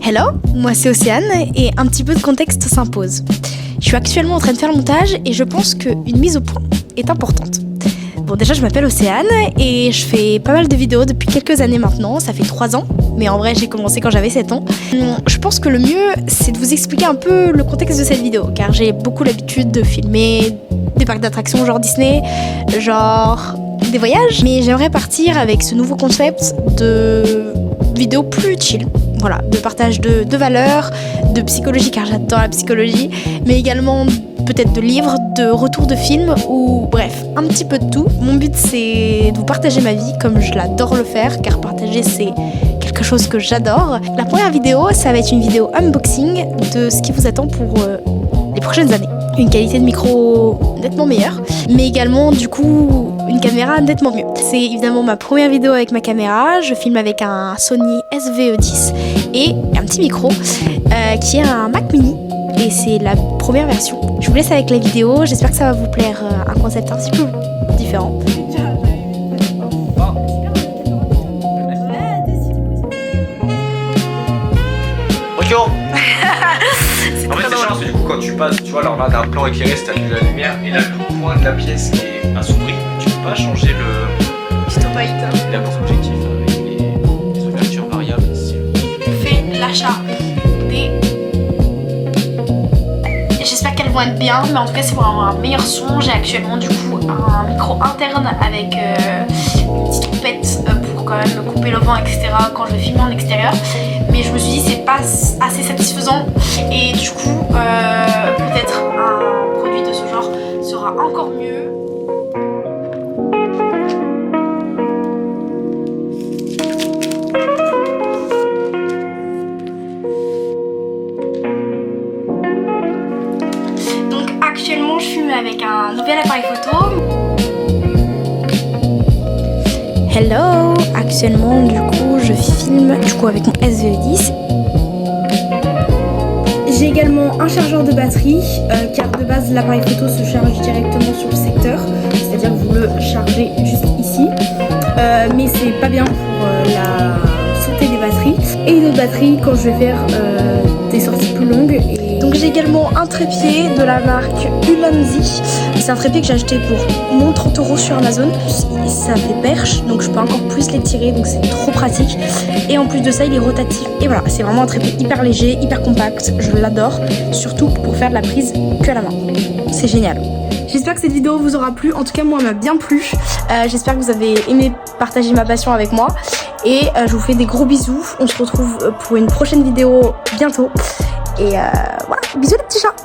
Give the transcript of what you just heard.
Hello, moi c'est Océane et un petit peu de contexte s'impose. Je suis actuellement en train de faire le montage et je pense qu'une mise au point est importante. Bon, déjà je m'appelle Océane et je fais pas mal de vidéos depuis quelques années maintenant, ça fait 3 ans, mais en vrai j'ai commencé quand j'avais 7 ans. Je pense que le mieux c'est de vous expliquer un peu le contexte de cette vidéo, car j'ai beaucoup l'habitude de filmer des parcs d'attractions genre Disney, genre des voyages, mais j'aimerais partir avec ce nouveau concept de vidéo plus chill. Voilà, de partage de valeurs, de psychologie, car j'adore la psychologie, mais également peut-être de livres, de retours de films, ou bref, un petit peu de tout. Mon but c'est de vous partager ma vie comme je l'adore le faire, car partager c'est quelque chose que j'adore. La première vidéo, ça va être une vidéo unboxing de ce qui vous attend pour les prochaines années. Une qualité de micro nettement meilleure, mais également du coup une caméra nettement mieux. C'est évidemment ma première vidéo avec ma caméra, je filme avec un Sony SVE10 et un petit micro qui est un Mac Mini et c'est la première version. Je vous laisse avec la vidéo, j'espère que ça va vous plaire, un concept un petit peu différent. En fait, c'est chiant parce que du coup, quand tu passes, tu vois, là on a un plan éclairé, c'est de la lumière, et là le coin de la pièce qui est assombri, tu peux pas changer le. Juste au bas, Il a pour objectif avec les ouvertures variables. Fait l'achat des. J'espère qu'elles vont être bien, mais en tout cas, c'est pour avoir un meilleur son. J'ai actuellement du coup un micro interne avec une petite trompette pour quand même couper le vent, etc. quand je vais filmer en extérieur. Mais je me suis dit c'est pas assez satisfaisant et du coup peut-être un produit de ce genre sera encore mieux. Donc actuellement je filme avec un nouvel appareil photo. Hello, actuellement du coup je filme avec mon SVE10. J'ai également un chargeur de batterie car de base l'appareil photo se charge directement sur le secteur, c'est-à-dire que vous le chargez juste ici, mais c'est pas bien pour la santé des batteries. Et une autre batterie quand je vais faire des sorties plus longues. Donc j'ai également un trépied de la marque Ulanzi. C'est un trépied que j'ai acheté pour moins 30 € sur Amazon. Ça fait perche, donc je peux encore plus l'étirer, donc c'est trop pratique. Et en plus de ça, il est rotatif. Et voilà, c'est vraiment un trépied hyper léger, hyper compact. Je l'adore, surtout pour faire de la prise que à la main. C'est génial. J'espère que cette vidéo vous aura plu. En tout cas, moi, elle m'a bien plu. J'espère que vous avez aimé partager ma passion avec moi. Et je vous fais des gros bisous. On se retrouve pour une prochaine vidéo bientôt. Et voilà, bisous les petits chats.